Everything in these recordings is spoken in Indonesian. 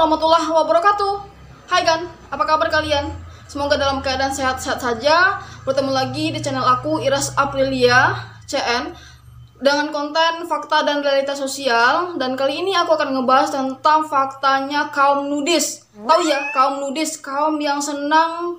warahmatullahi wabarakatuh. Hai kan, apa kabar kalian? Semoga dalam keadaan sehat-sehat saja. Bertemu lagi di channel aku, Iras Aprilia CN, dengan konten fakta dan realitas sosial. Dan kali ini aku akan ngebahas tentang faktanya kaum nudis. Tahu ya, kaum nudis, kaum yang senang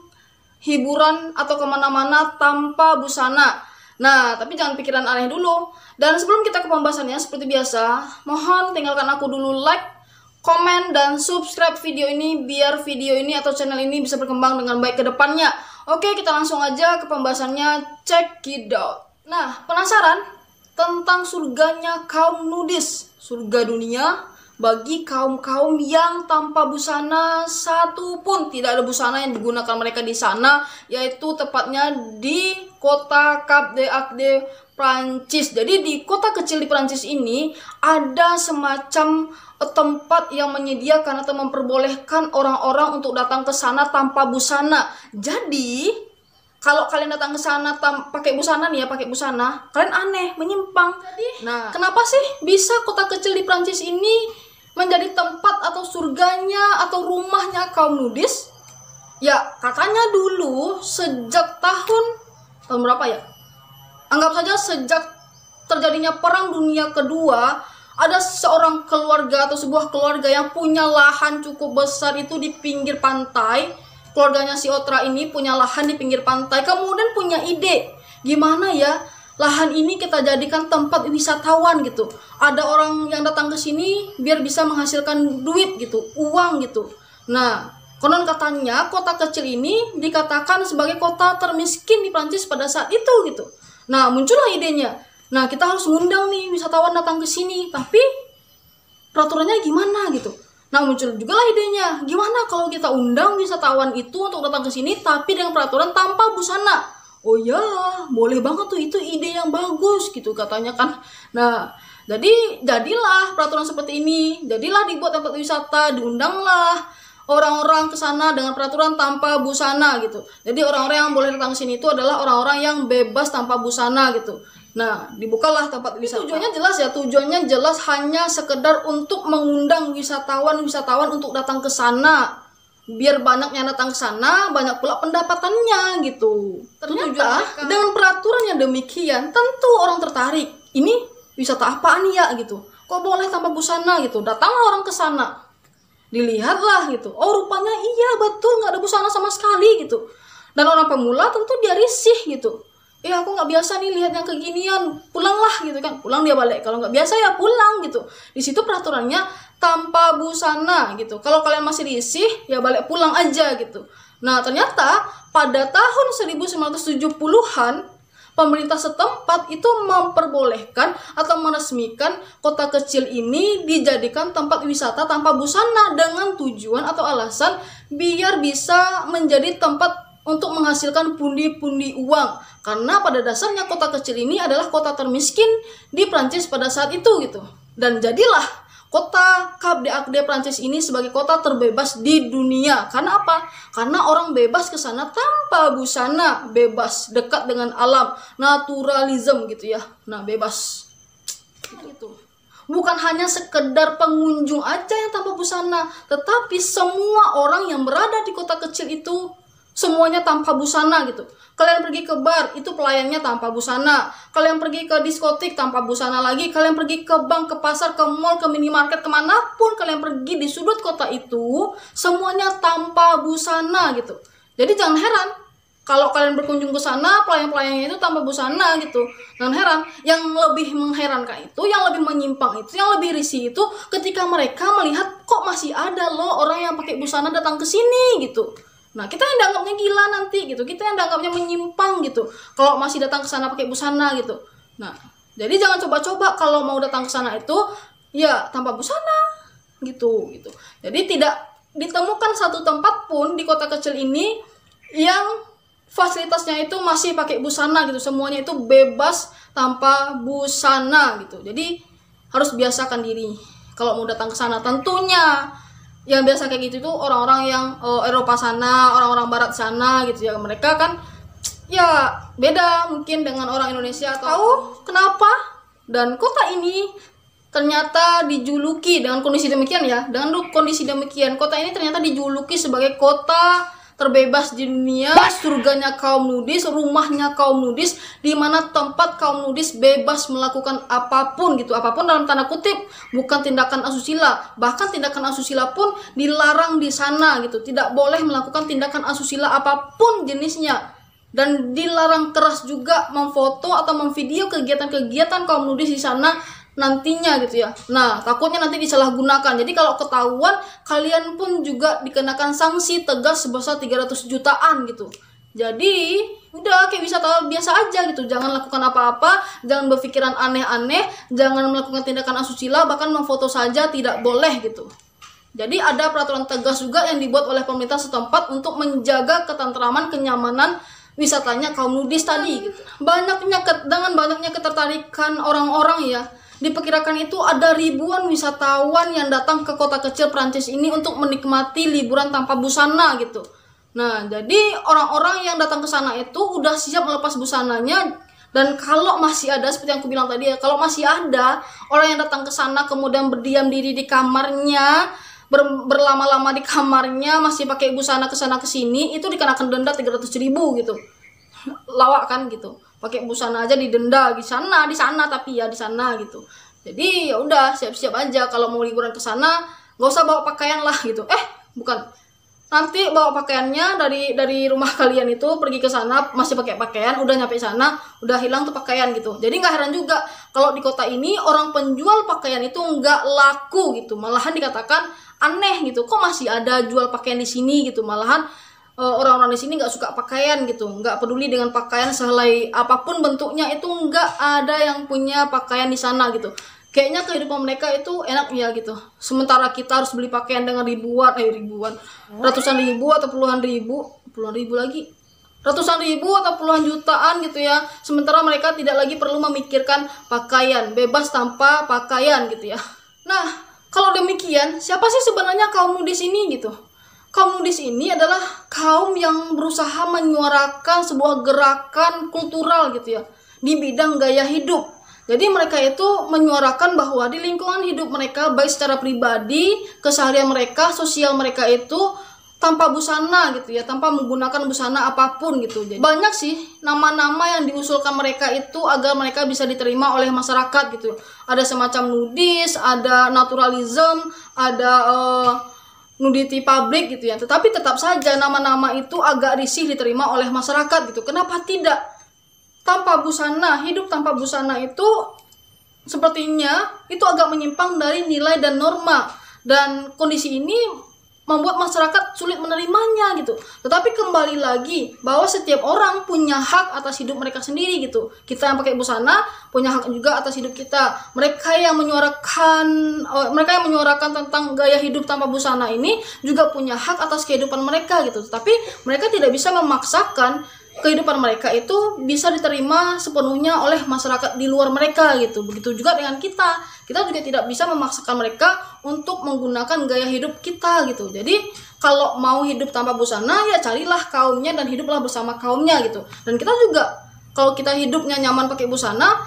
hiburan atau kemana-mana tanpa busana. Nah, tapi jangan pikiran aneh dulu. Dan sebelum kita ke pembahasannya, seperti biasa, mohon tinggalkan aku dulu like, komen, dan subscribe video ini biar video ini atau channel ini bisa berkembang dengan baik ke depannya. Oke, kita langsung aja ke pembahasannya. Check it out. Nah, penasaran tentang surganya kaum nudis? Surga dunia bagi kaum-kaum yang tanpa busana satupun. Tidak ada busana yang digunakan mereka di sana, yaitu tepatnya di kota Cap d'Agde, Prancis. Jadi di kota kecil di Prancis ini ada semacam tempat yang menyediakan atau memperbolehkan orang-orang untuk datang ke sana tanpa busana. Jadi kalau kalian datang ke sana pakai busana nih ya, pakai busana, kalian aneh, menyimpang. Jadi, nah, kenapa sih bisa kota kecil di Prancis ini menjadi tempat atau surganya atau rumahnya kaum nudis? Ya, katanya dulu sejak tahun berapa ya? Anggap saja sejak terjadinya Perang Dunia Kedua, ada seorang keluarga atau sebuah keluarga yang punya lahan cukup besar itu di pinggir pantai. Keluarganya si Otra ini punya lahan di pinggir pantai, kemudian punya ide, gimana ya lahan ini kita jadikan tempat wisatawan gitu. Ada orang yang datang ke sini biar bisa menghasilkan duit gitu, uang gitu. Nah, konon katanya kota kecil ini dikatakan sebagai kota termiskin di Prancis pada saat itu gitu. Nah, muncullah idenya. Nah, kita harus ngundang nih wisatawan datang ke sini, tapi peraturannya gimana gitu. Nah, muncul juga lah idenya, gimana kalau kita undang wisatawan itu untuk datang ke sini tapi dengan peraturan tanpa busana. Oh ya, boleh banget tuh, itu ide yang bagus gitu katanya kan. Nah, jadilah peraturan seperti ini. Jadilah dibuat tempat wisata, diundanglah orang-orang ke sana dengan peraturan tanpa busana gitu. Jadi orang-orang yang boleh datang ke sini itu adalah orang-orang yang bebas tanpa busana gitu. Nah, dibukalah tempat wisata. Tujuannya jelas ya, tujuannya jelas hanya sekedar untuk mengundang wisatawan untuk datang ke sana. Biar banyak yang datang ke sana, banyak pula pendapatannya gitu. Ternyata dengan peraturan yang demikian, tentu orang tertarik. Ini wisata apaan ya gitu? Kok boleh tanpa busana gitu? Datanglah orang ke sana. Dilihatlah gitu. Oh, rupanya iya betul nggak ada busana sama sekali gitu. Dan orang pemula tentu dia risih gitu. Aku nggak biasa nih lihat yang keginian, pulanglah gitu kan. Pulang dia balik. Kalau nggak biasa ya pulang gitu. Di situ peraturannya tanpa busana gitu. Kalau kalian masih risih ya balik pulang aja gitu. Nah, ternyata pada tahun 1970-an pemerintah setempat itu memperbolehkan atau meresmikan kota kecil ini dijadikan tempat wisata tanpa busana dengan tujuan atau alasan biar bisa menjadi tempat untuk menghasilkan pundi-pundi uang. Karena pada dasarnya kota kecil ini adalah kota termiskin di Prancis pada saat itu gitu. Dan jadilah kota Cap d'Agde Prancis ini sebagai kota terbebas di dunia. Karena apa? Karena orang bebas ke sana tanpa busana, bebas dekat dengan alam, naturalism gitu ya. Nah, bebas. Gitu. Bukan hanya sekedar pengunjung aja yang tanpa busana, tetapi semua orang yang berada di kota kecil itu semuanya tanpa busana gitu. Kalian pergi ke bar, itu pelayannya tanpa busana. Kalian pergi ke diskotik tanpa busana lagi. Kalian pergi ke bank, ke pasar, ke mall, ke minimarket, kemanapun kalian pergi di sudut kota itu, semuanya tanpa busana gitu. Jadi jangan heran kalau kalian berkunjung ke sana, pelayan-pelayannya itu tanpa busana gitu. Jangan heran. Yang lebih mengherankan itu, yang lebih menyimpang itu, yang lebih risih itu ketika mereka melihat kok masih ada loh orang yang pakai busana datang ke sini gitu. Nah, kita yang dianggapnya gila nanti gitu, kita yang dianggapnya menyimpang gitu kalau masih datang ke sana pakai busana gitu. Nah, jadi jangan coba-coba kalau mau datang ke sana itu ya tanpa busana gitu. Jadi tidak ditemukan satu tempat pun di kota kecil ini yang fasilitasnya itu masih pakai busana gitu. Semuanya itu bebas tanpa busana gitu. Jadi harus biasakan diri kalau mau datang ke sana. Tentunya yang biasa kayak gitu tuh orang-orang yang Eropa sana, orang-orang Barat sana gitu ya. Mereka kan ya beda mungkin dengan orang Indonesia. Tahu kenapa? Dan kota ini ternyata dijuluki dengan kondisi demikian ya. Dengan kondisi demikian, kota ini ternyata dijuluki sebagai kota terbebas di dunia, surganya kaum nudis, rumahnya kaum nudis, di mana tempat kaum nudis bebas melakukan apapun gitu, apapun dalam tanda kutip, bukan tindakan asusila, bahkan tindakan asusila pun dilarang di sana gitu, tidak boleh melakukan tindakan asusila apapun jenisnya, dan dilarang keras juga memfoto atau memvideo kegiatan-kegiatan kaum nudis di sana nantinya gitu ya. Nah, takutnya nanti disalahgunakan. Jadi kalau ketahuan, kalian pun juga dikenakan sanksi tegas sebesar 300 jutaan gitu. Jadi, udah kayak wisatawan biasa aja gitu. Jangan lakukan apa-apa, jangan berpikiran aneh-aneh, jangan melakukan tindakan asusila, bahkan memfoto saja tidak boleh gitu. Jadi ada peraturan tegas juga yang dibuat oleh pemerintah setempat untuk menjaga ketentraman, kenyamanan wisatanya kaum nudis tadi gitu. Dengan banyaknya ketertarikan orang-orang ya, diperkirakan itu ada ribuan wisatawan yang datang ke kota kecil Prancis ini untuk menikmati liburan tanpa busana gitu. Nah, jadi orang-orang yang datang ke sana itu udah siap melepas busananya, dan kalau masih ada, seperti yang aku bilang tadi ya, kalau masih ada orang yang datang ke sana kemudian berdiam diri di kamarnya, berlama-lama di kamarnya, masih pakai busana ke sana ke sini, itu dikenakan denda 300.000 gitu. Lawak kan gitu. Pakai busana aja didenda di sana tapi ya di sana gitu. Jadi ya udah siap-siap aja kalau mau liburan ke sana, nggak usah bawa pakaian lah gitu. Bukan. Nanti bawa pakaiannya dari rumah kalian itu pergi ke sana masih pakai pakaian, udah nyampe sana udah hilang tuh pakaian gitu. Jadi nggak heran juga kalau di kota ini orang penjual pakaian itu nggak laku gitu. Malahan dikatakan aneh gitu. Kok masih ada jual pakaian di sini gitu. Malahan orang-orang di sini nggak suka pakaian gitu, nggak peduli dengan pakaian sehelai apapun bentuknya, itu nggak ada yang punya pakaian di sana gitu. Kayaknya kehidupan mereka itu enak ya gitu. Sementara kita harus beli pakaian dengan ratusan ribu atau puluhan ribu lagi, ratusan ribu atau puluhan jutaan gitu ya. Sementara mereka tidak lagi perlu memikirkan pakaian, bebas tanpa pakaian gitu ya. Nah, kalau demikian, siapa sih sebenarnya kaum nudis ini gitu? Kaum nudis ini adalah kaum yang berusaha menyuarakan sebuah gerakan kultural gitu ya, di bidang gaya hidup. Jadi mereka itu menyuarakan bahwa di lingkungan hidup mereka, baik secara pribadi, keseharian mereka, sosial mereka itu tanpa busana gitu ya, tanpa menggunakan busana apapun gitu. Jadi banyak sih nama-nama yang diusulkan mereka itu agar mereka bisa diterima oleh masyarakat gitu. Ada semacam nudis, ada naturalism, ada nudity public gitu ya. Tetapi tetap saja nama-nama itu agak risih diterima oleh masyarakat gitu. Kenapa tidak? Tanpa busana, hidup tanpa busana itu sepertinya itu agak menyimpang dari nilai dan norma. Dan kondisi ini membuat masyarakat sulit menerimanya gitu. Tetapi kembali lagi bahwa setiap orang punya hak atas hidup mereka sendiri gitu. Kita yang pakai busana punya hak juga atas hidup kita. Mereka yang menyuarakan tentang gaya hidup tanpa busana ini juga punya hak atas kehidupan mereka gitu. Tapi mereka tidak bisa memaksakan kehidupan mereka itu bisa diterima sepenuhnya oleh masyarakat di luar mereka gitu. Begitu juga dengan kita juga tidak bisa memaksakan mereka untuk menggunakan gaya hidup kita gitu. Jadi kalau mau hidup tanpa busana ya carilah kaumnya dan hiduplah bersama kaumnya gitu. Dan kita juga kalau kita hidupnya nyaman pakai busana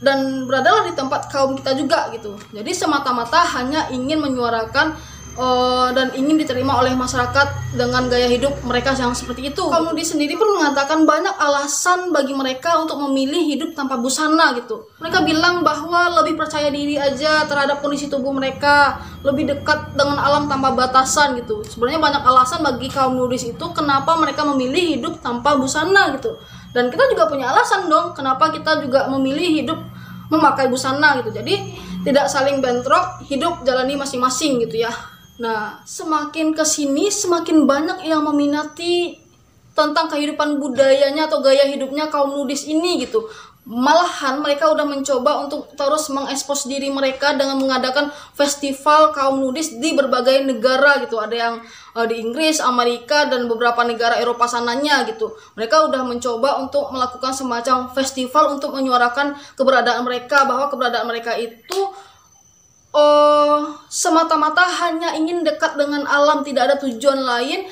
dan beradalah di tempat kaum kita juga gitu. Jadi semata-mata hanya ingin menyuarakan dan ingin diterima oleh masyarakat dengan gaya hidup mereka yang seperti itu. Kaum nudis sendiri pun mengatakan banyak alasan bagi mereka untuk memilih hidup tanpa busana gitu. Mereka bilang bahwa lebih percaya diri aja terhadap kondisi tubuh mereka, lebih dekat dengan alam tanpa batasan gitu. Sebenarnya banyak alasan bagi kaum nudis itu kenapa mereka memilih hidup tanpa busana gitu. Dan kita juga punya alasan dong kenapa kita juga memilih hidup memakai busana gitu. Jadi tidak saling bentrok, hidup jalani masing-masing gitu ya. Nah, semakin kesini semakin banyak yang meminati tentang kehidupan budayanya atau gaya hidupnya kaum nudis ini gitu. Malahan mereka udah mencoba untuk terus mengekspos diri mereka dengan mengadakan festival kaum nudis di berbagai negara gitu. Ada yang di Inggris, Amerika, dan beberapa negara Eropa sananya gitu. Mereka udah mencoba untuk melakukan semacam festival untuk menyuarakan keberadaan mereka, bahwa keberadaan mereka itu semata-mata hanya ingin dekat dengan alam, tidak ada tujuan lain,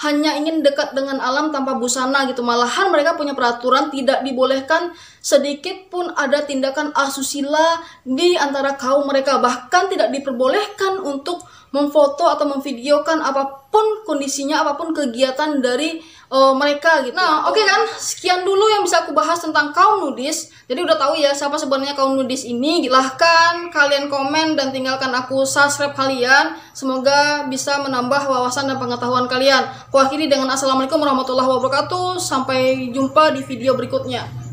hanya ingin dekat dengan alam tanpa busana gitu. Malahan mereka punya peraturan tidak dibolehkan sedikit pun ada tindakan asusila di antara kaum mereka. Bahkan tidak diperbolehkan untuk memfoto atau memvideokan apapun kondisinya, apapun kegiatan dari mereka gitu. Nah, oke kan? Sekian dulu yang bisa aku bahas tentang kaum nudis. Jadi udah tahu ya siapa sebenarnya kaum nudis ini. Silahkan kalian komen dan tinggalkan aku subscribe kalian. Semoga bisa menambah wawasan dan pengetahuan kalian. Aku akhiri dengan assalamualaikum warahmatullahi wabarakatuh. Sampai jumpa di video berikutnya.